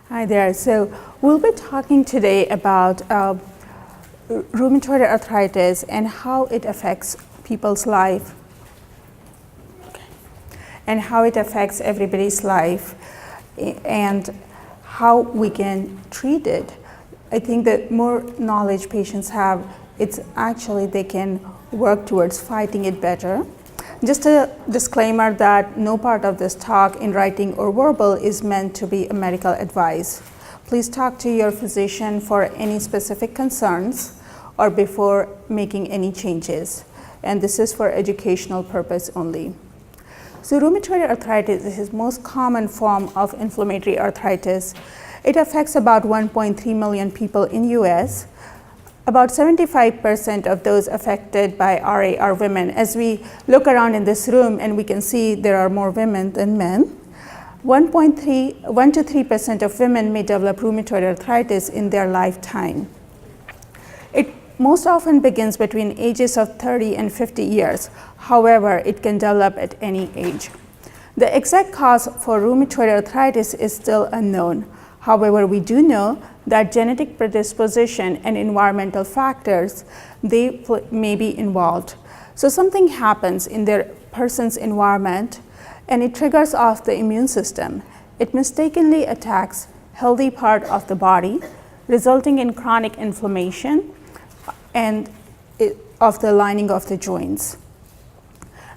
Hi there. So we'll be talking today about rheumatoid arthritis and how it affects people's life and how it affects everybody's life and how we can treat it. I think that more knowledge patients have, it's actually they can work towards fighting it better. Just a disclaimer that no part of this talk in writing or verbal is meant to be a medical advice. Please talk to your physician for any specific concerns or before making any changes. And this is for educational purpose only. So rheumatoid arthritis is the most common form of inflammatory arthritis. It affects about 1.3 million people in US. About 75% of those affected by RA are women. As we look around in this room and we can see there are more women than men, 1 to 3% of women may develop rheumatoid arthritis in their lifetime. It most often begins between ages of 30 and 50 years. However, it can develop at any age. The exact cause for rheumatoid arthritis is still unknown. However, we do know that genetic predisposition and environmental factors, they may be involved. So something happens in their person's environment and it triggers off the immune system. It mistakenly attacks healthy part of the body, resulting in chronic inflammation and of the lining of the joints.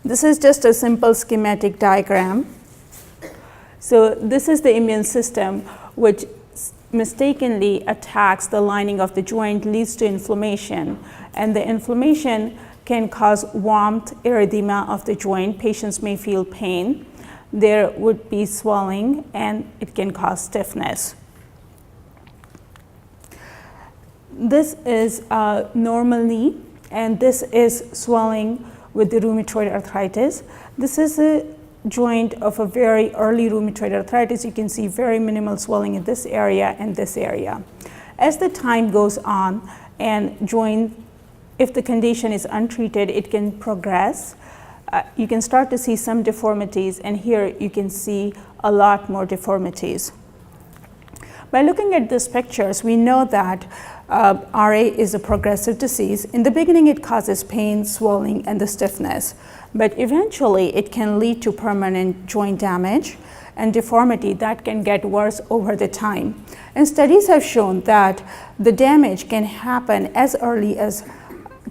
This is just a simple schematic diagram. So this is the immune system which mistakenly attacks the lining of the joint, leads to inflammation, and the inflammation can cause warmth, erythema of the joint. Patients may feel pain. There would be swelling, and it can cause stiffness. This is a normal knee, and this is swelling with the rheumatoid arthritis. This is a joint of a very early rheumatoid arthritis. You can see very minimal swelling in this area and this area. As the time goes on and joint, if the condition is untreated, it can progress. You can start to see some deformities, and here you can see a lot more deformities. By looking at these pictures, we know that RA is a progressive disease. In the beginning, it causes pain, swelling, and the stiffness. But eventually, it can lead to permanent joint damage and deformity that can get worse over the time. And studies have shown that the damage can happen as early as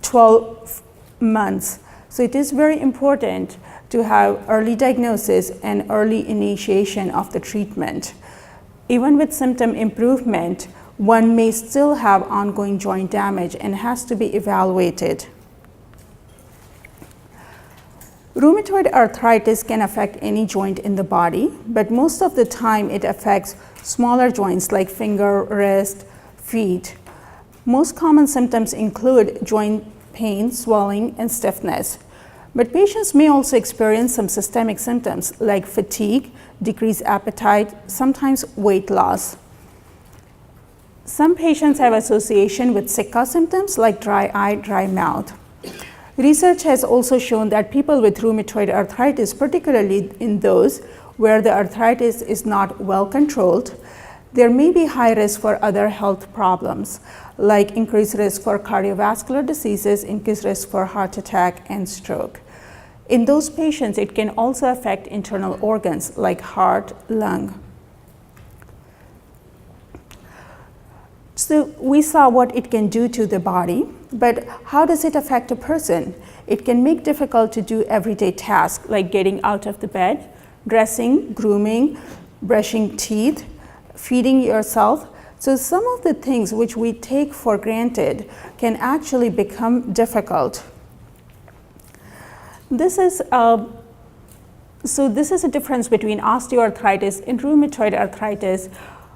12 months. So it is very important to have early diagnosis and early initiation of the treatment. Even with symptom improvement, one may still have ongoing joint damage and has to be evaluated. Rheumatoid arthritis can affect any joint in the body, but most of the time it affects smaller joints like finger, wrist, feet. Most common symptoms include joint pain, swelling, and stiffness. But patients may also experience some systemic symptoms like fatigue, decreased appetite, sometimes weight loss. Some patients have association with sicca symptoms like dry eye, dry mouth. Research has also shown that people with rheumatoid arthritis, particularly in those where the arthritis is not well controlled, there may be high risk for other health problems, like increased risk for cardiovascular diseases, increased risk for heart attack and stroke. In those patients, it can also affect internal organs like heart, lung. So we saw what it can do to the body, but how does it affect a person? It can make difficult to do everyday tasks like getting out of the bed, dressing, grooming, brushing teeth, feeding yourself. So some of the things which we take for granted can actually become difficult. This is a difference between osteoarthritis and rheumatoid arthritis.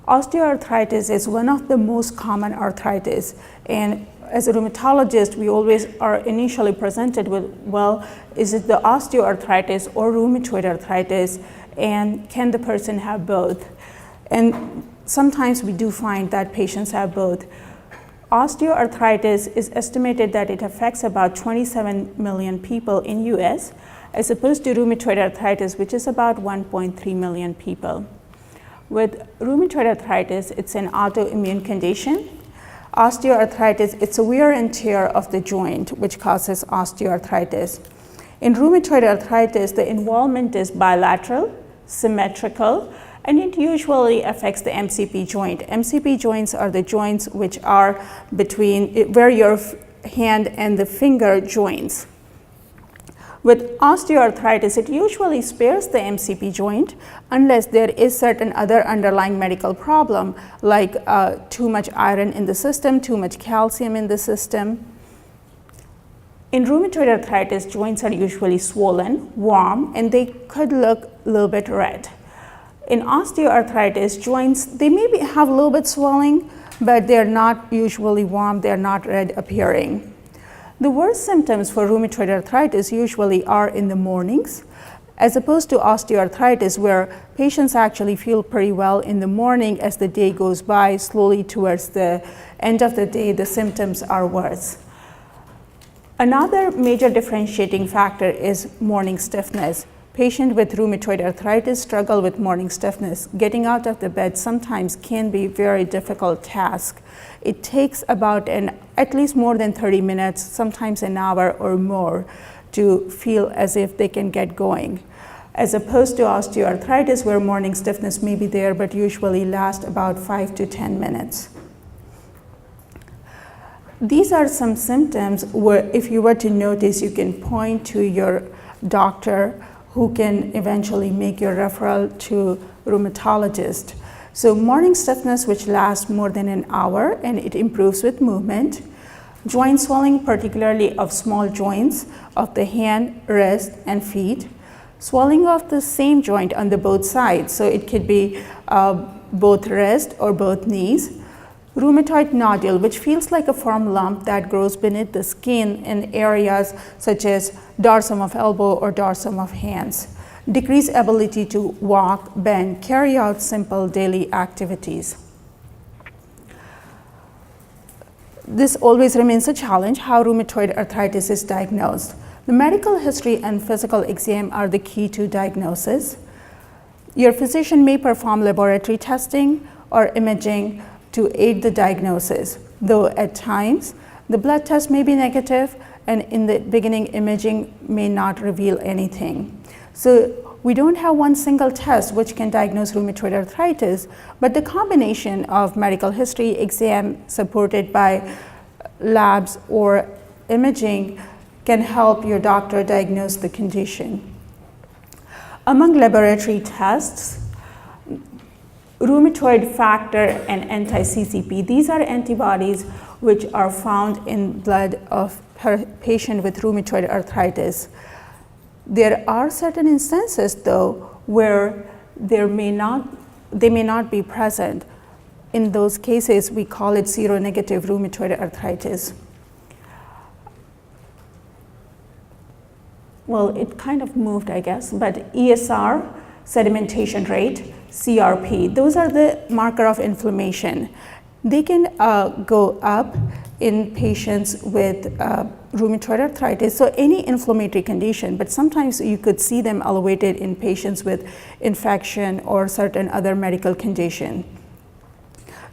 Osteoarthritis is one of the most common arthritis, and as a rheumatologist, we always are initially presented with, well, is it the osteoarthritis or rheumatoid arthritis, and can the person have both? And sometimes we do find that patients have both. Osteoarthritis is estimated that it affects about 27 million people in US, as opposed to rheumatoid arthritis, which is about 1.3 million people. With rheumatoid arthritis, it's an autoimmune condition. Osteoarthritis, it's a wear and tear of the joint, which causes osteoarthritis. In rheumatoid arthritis, the involvement is bilateral, symmetrical, and it usually affects the MCP joint. MCP joints are the joints which are between where your hand and the finger joins. With osteoarthritis, it usually spares the MCP joint unless there is certain other underlying medical problem like too much iron in the system, too much calcium in the system. In rheumatoid arthritis, joints are usually swollen, warm, and they could look a little bit red. In osteoarthritis, joints, they maybe have a little bit swelling, but they're not usually warm, they're not red appearing. The worst symptoms for rheumatoid arthritis usually are in the mornings, as opposed to osteoarthritis, where patients actually feel pretty well in the morning. As the day goes by, slowly towards the end of the day, the symptoms are worse. Another major differentiating factor is morning stiffness. Patients with rheumatoid arthritis struggle with morning stiffness. Getting out of the bed sometimes can be a very difficult task. It takes about at least more than 30 minutes, sometimes an hour or more, to feel as if they can get going. As opposed to osteoarthritis, where morning stiffness may be there, but usually lasts about 5 to 10 minutes. These are some symptoms where if you were to notice, you can point to your doctor who can eventually make your referral to rheumatologist. So morning stiffness, which lasts more than an hour and it improves with movement. Joint swelling, particularly of small joints of the hand, wrist, and feet. Swelling of the same joint on the both sides, so it could be both wrist or both knees. Rheumatoid nodule, which feels like a firm lump that grows beneath the skin in areas such as dorsum of elbow or dorsum of hands. Decreased ability to walk, bend, carry out simple daily activities. This always remains a challenge, how rheumatoid arthritis is diagnosed. The medical history and physical exam are the key to diagnosis. Your physician may perform laboratory testing or imaging to aid the diagnosis, though at times the blood test may be negative and in the beginning imaging may not reveal anything. So we don't have one single test which can diagnose rheumatoid arthritis, but the combination of medical history, exam supported by labs or imaging can help your doctor diagnose the condition. Among laboratory tests, rheumatoid factor and anti-CCP, these are antibodies which are found in blood of patient with rheumatoid arthritis. There are certain instances, though, where they may not be present. In those cases, we call it seronegative rheumatoid arthritis. Well, it kind of moved, I guess, but ESR, sedimentation rate, CRP, those are the marker of inflammation. They can go up in patients with rheumatoid arthritis, so any inflammatory condition, but sometimes you could see them elevated in patients with infection or certain other medical condition.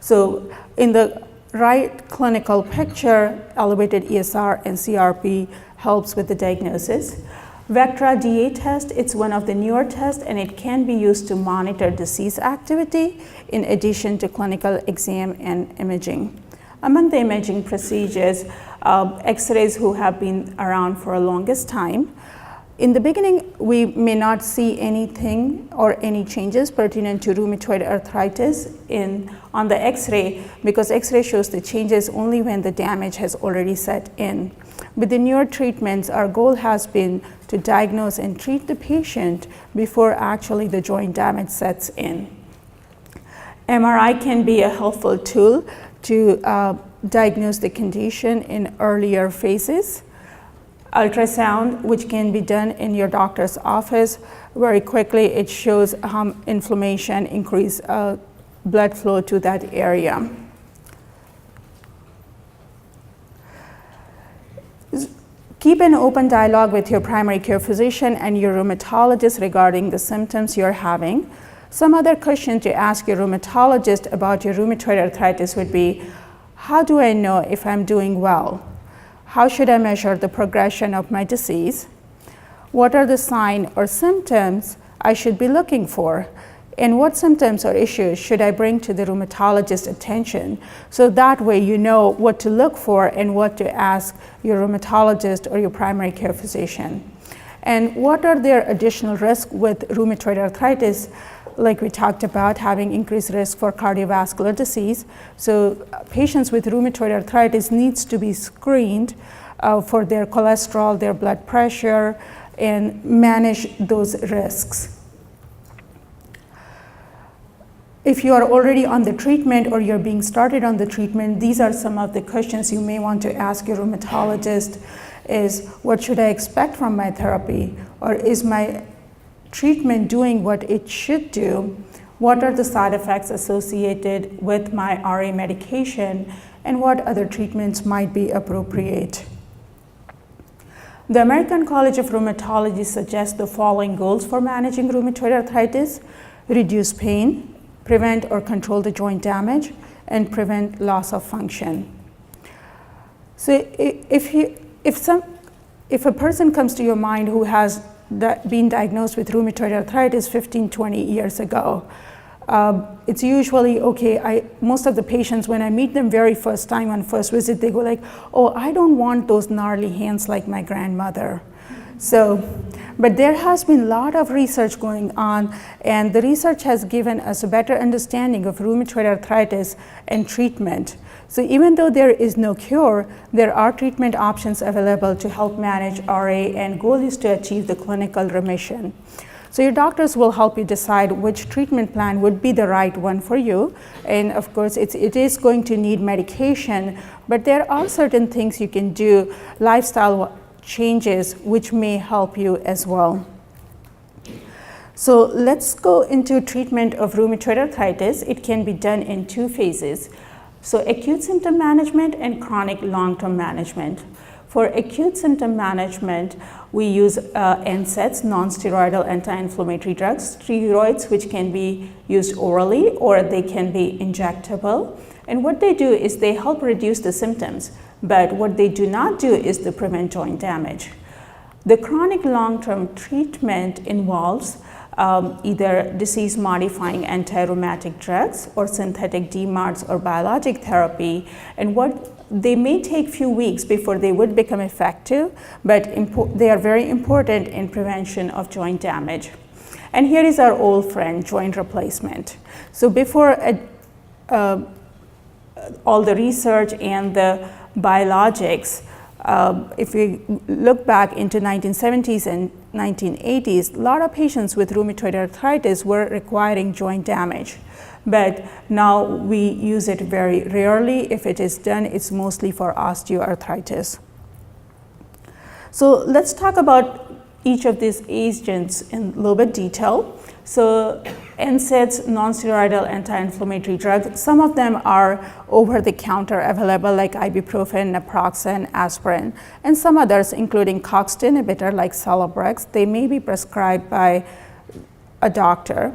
So in the right clinical picture, elevated ESR and CRP helps with the diagnosis. Vectra DA test, it's one of the newer tests and it can be used to monitor disease activity in addition to clinical exam and imaging. Among the imaging procedures, X-rays who have been around for the longest time. In the beginning, we may not see anything or any changes pertinent to rheumatoid arthritis on the X-ray, because X-ray shows the changes only when the damage has already set in. With the newer treatments, our goal has been to diagnose and treat the patient before actually the joint damage sets in. MRI can be a helpful tool to diagnose the condition in earlier phases. Ultrasound, which can be done in your doctor's office, very quickly it shows inflammation, increased blood flow to that area. Keep an open dialogue with your primary care physician and your rheumatologist regarding the symptoms you're having. Some other question to ask your rheumatologist about your rheumatoid arthritis would be, how do I know if I'm doing well? How should I measure the progression of my disease? What are the signs or symptoms I should be looking for? And what symptoms or issues should I bring to the rheumatologist's attention? So that way you know what to look for and what to ask your rheumatologist or your primary care physician. And what are their additional risks with rheumatoid arthritis? Like we talked about, having increased risk for cardiovascular disease. So patients with rheumatoid arthritis needs to be screened for their cholesterol, their blood pressure, and manage those risks. If you are already on the treatment or you're being started on the treatment, these are some of the questions you may want to ask your rheumatologist is, what should I expect from my therapy? Or is my treatment doing what it should do? What are the side effects associated with my RA medication? And what other treatments might be appropriate? The American College of Rheumatology suggests the following goals for managing rheumatoid arthritis: reduce pain, prevent or control the joint damage, and prevent loss of function. So if a person comes to your mind who has been diagnosed with rheumatoid arthritis 15, 20 years ago, it's usually, okay, most of the patients, when I meet them very first time on first visit, they go like, oh, I don't want those gnarly hands like my grandmother. So, but there has been a lot of research going on, and the research has given us a better understanding of rheumatoid arthritis and treatment. So even though there is no cure, there are treatment options available to help manage RA, and goal is to achieve the clinical remission. So your doctors will help you decide which treatment plan would be the right one for you. And of course, it is going to need medication, but there are certain things you can do, lifestyle changes, which may help you as well. So let's go into treatment of rheumatoid arthritis. It can be done in two phases. So acute symptom management and chronic long-term management. For acute symptom management, we use NSAIDs, non-steroidal anti-inflammatory drugs, steroids, which can be used orally or they can be injectable. And what they do is they help reduce the symptoms, but what they do not do is to prevent joint damage. The chronic long-term treatment involves either disease-modifying anti-rheumatic drugs or synthetic DMARDs or biologic therapy, and what they may take few weeks before they would become effective, but they are very important in prevention of joint damage. And here is our old friend, joint replacement. So before all the research and the biologics, if we look back into 1970s and 1980s, a lot of patients with rheumatoid arthritis were requiring joint damage. But now we use it very rarely. If it is done, it's mostly for osteoarthritis. So let's talk about each of these agents in a little bit detail. So NSAIDs, non-steroidal anti-inflammatory drugs, some of them are over-the-counter available, like ibuprofen, naproxen, aspirin, and some others, including COX inhibitor like Celebrex, they may be prescribed by a doctor.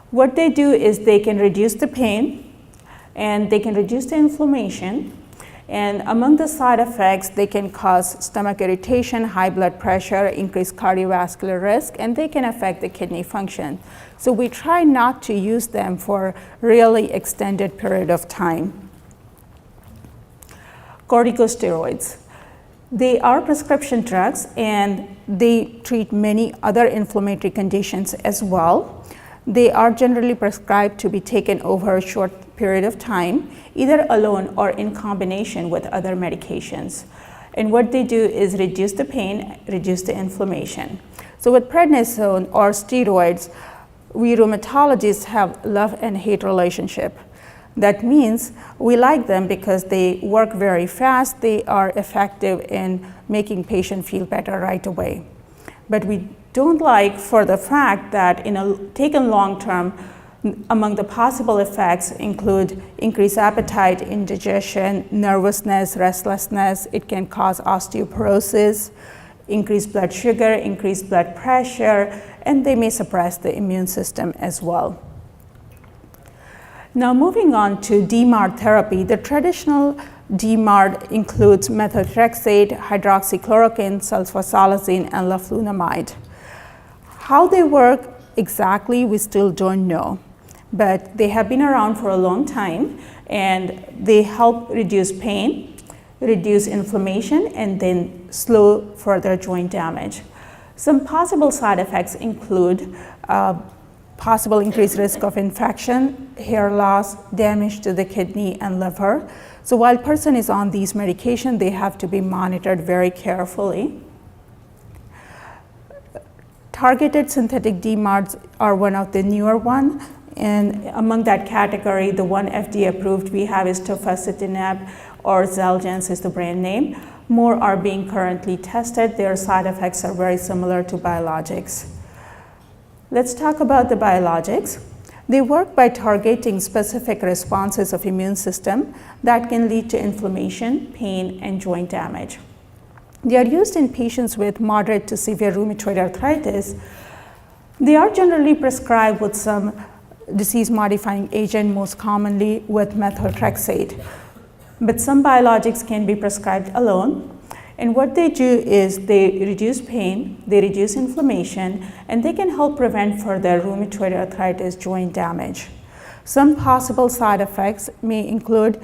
What they do is they can reduce the pain and they can reduce the inflammation. And among the side effects, they can cause stomach irritation, high blood pressure, increased cardiovascular risk, and they can affect the kidney function. So we try not to use them for really extended period of time. Corticosteroids. They are prescription drugs and they treat many other inflammatory conditions as well. They are generally prescribed to be taken over a short period of time, either alone or in combination with other medications. And what they do is reduce the pain, reduce the inflammation. So with prednisone or steroids, we rheumatologists have love and hate relationship. That means we like them because they work very fast, they are effective in making patient feel better right away. But we don't like for the fact that taken long term, among the possible effects include increased appetite, indigestion, nervousness, restlessness. It can cause osteoporosis, increased blood sugar, increased blood pressure, and they may suppress the immune system as well. Now moving on to DMARD therapy, the traditional DMARD includes methotrexate, hydroxychloroquine, sulfasalazine, and leflunomide. How they work exactly, we still don't know, but they have been around for a long time, and they help reduce pain, reduce inflammation, and then slow further joint damage. Some possible side effects include possible increased risk of infection, hair loss, damage to the kidney and liver. So while a person is on these medications, they have to be monitored very carefully. Targeted synthetic DMARDs are one of the newer ones, and among that category, the one FDA approved we have is tafasitamab, or Xeljanz is the brand name. More are being currently tested. Their side effects are very similar to biologics. Let's talk about the biologics. They work by targeting specific responses of immune system that can lead to inflammation, pain, and joint damage. They are used in patients with moderate to severe rheumatoid arthritis. They are generally prescribed with some disease-modifying agent, most commonly with methotrexate. But some biologics can be prescribed alone. And what they do is they reduce pain, they reduce inflammation, and they can help prevent further rheumatoid arthritis joint damage. Some possible side effects may include,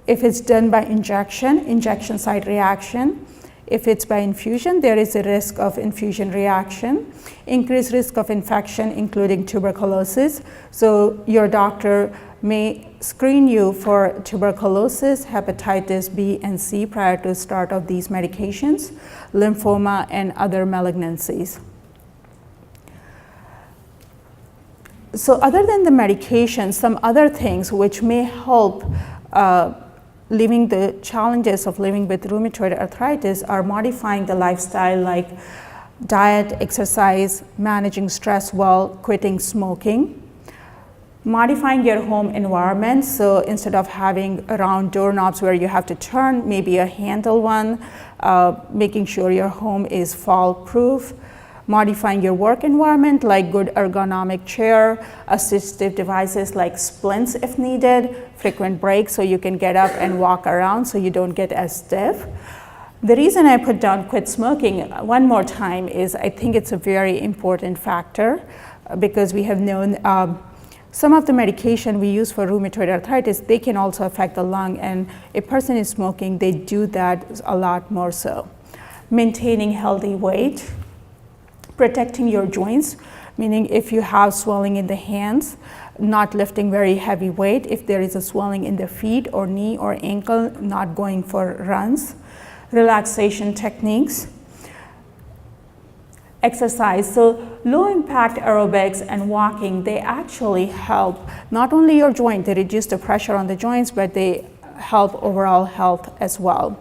if it's done by injection site reaction. If it's by infusion, there is a risk of infusion reaction, increased risk of infection, including tuberculosis. So your doctor may screen you for tuberculosis, hepatitis B and C prior to start of these medications, lymphoma, and other malignancies. So other than the medication, some other things which may help living the challenges of living with rheumatoid arthritis are modifying the lifestyle, like diet, exercise, managing stress well, quitting smoking. Modifying your home environment, so instead of having round doorknobs where you have to turn, maybe a handle one, making sure your home is fall-proof. Modifying your work environment, like good ergonomic chair, assistive devices like splints if needed, frequent breaks so you can get up and walk around so you don't get as stiff. The reason I put down quit smoking one more time is I think it's a very important factor because we have known some of the medication we use for rheumatoid arthritis, they can also affect the lung, and a person is smoking, they do that a lot more so. Maintaining healthy weight, protecting your joints, meaning if you have swelling in the hands, not lifting very heavy weight. If there is a swelling in the feet or knee or ankle, not going for runs. Relaxation techniques. Exercise, so low impact aerobics and walking, they actually help not only your joint, they reduce the pressure on the joints, but they help overall health as well.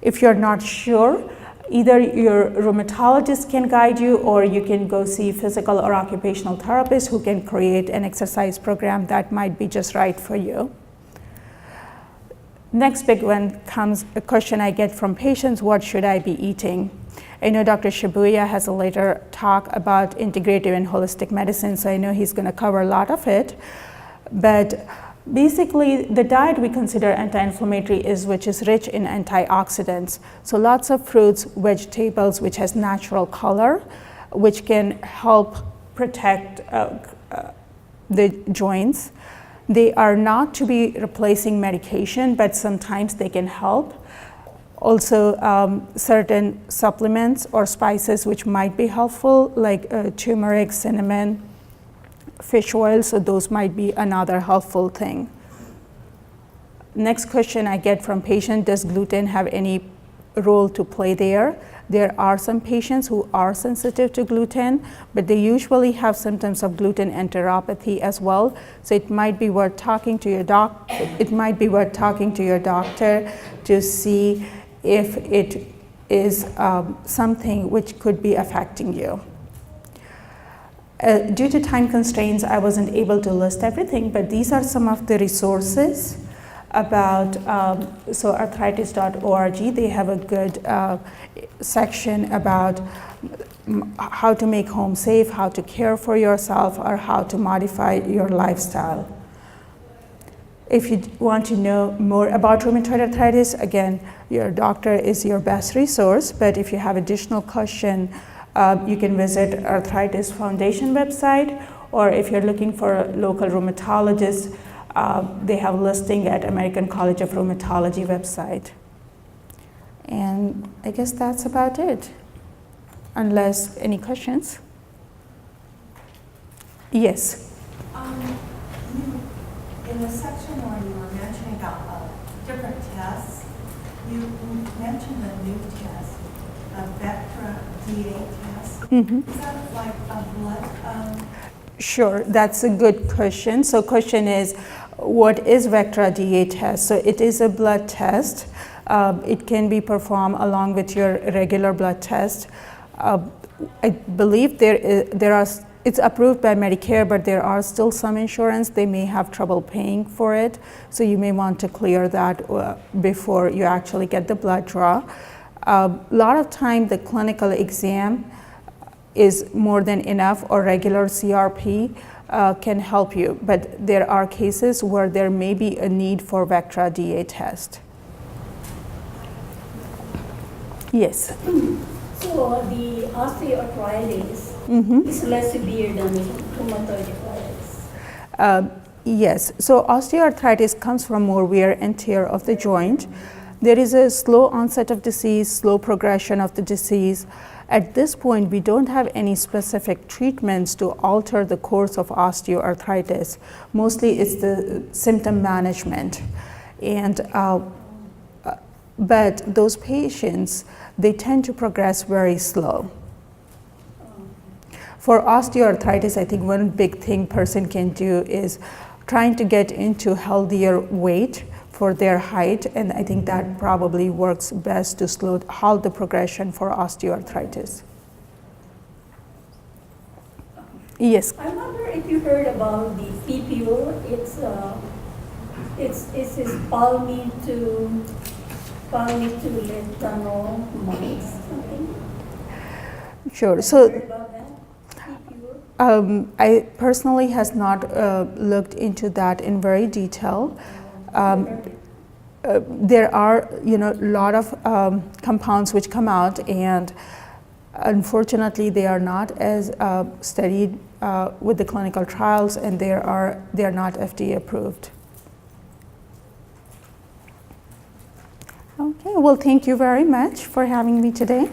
If you're not sure, either your rheumatologist can guide you or you can go see physical or occupational therapists who can create an exercise program that might be just right for you. Next big one comes a question I get from patients, what should I be eating? I know Dr. Shibuya has a later talk about integrative and holistic medicine, so I know he's going to cover a lot of it. But basically, the diet we consider anti-inflammatory is which is rich in antioxidants. So lots of fruits, vegetables, which has natural color, which can help protect the joints. They are not to be replacing medication, but sometimes they can help. Also, certain supplements or spices which might be helpful, like turmeric, cinnamon, fish oil, so those might be another helpful thing. Next question I get from patients, does gluten have any role to play there? There are some patients who are sensitive to gluten, but they usually have symptoms of gluten enteropathy as well. So it might be worth talking to your doctor to see if it is something which could be affecting you. Due to time constraints, I wasn't able to list everything, but these are some of the resources about, so arthritis.org, they have a good section about how to make home safe, how to care for yourself, or how to modify your lifestyle. If you want to know more about rheumatoid arthritis, again, your doctor is your best resource, but if you have additional question, you can visit Arthritis Foundation website, or if you're looking for a local rheumatologist, they have listing at American College of Rheumatology website. And I guess that's about it, unless any questions. Yes. In the section where you were mentioning about different tests, you mentioned a new test, a Vectra DA test. Is that like a blood? Sure, that's a good question. So question is, what is Vectra DA test? So it is a blood test. It can be performed along with your regular blood test. I believe it's approved by Medicare, but there are still some insurance. They may have trouble paying for it. So you may want to clear that before you actually get the blood draw. A lot of time the clinical exam is more than enough, or regular CRP can help you. But there are cases where there may be a need for Vectra DA test. Yes. So the osteoarthritis is less severe than rheumatoid arthritis. Yes, so osteoarthritis comes from more wear and tear of the joint. There is a slow onset of disease, slow progression of the disease. At this point, we don't have any specific treatments to alter the course of osteoarthritis. Mostly it's the symptom management. And but those patients, they tend to progress very slow. For osteoarthritis, I think one big thing person can do is trying to get into healthier weight for their height, and I think that probably works best to halt the progression for osteoarthritis. Yes? I wonder if you heard about the PPUR. It's palmitoylethanolamide something. Sure. So Heard about that? I personally has not looked into that in very detail. There are, a lot of compounds which come out, and unfortunately, they are not as studied with the clinical trials, and they are not FDA approved. Okay, well, thank you very much for having me today.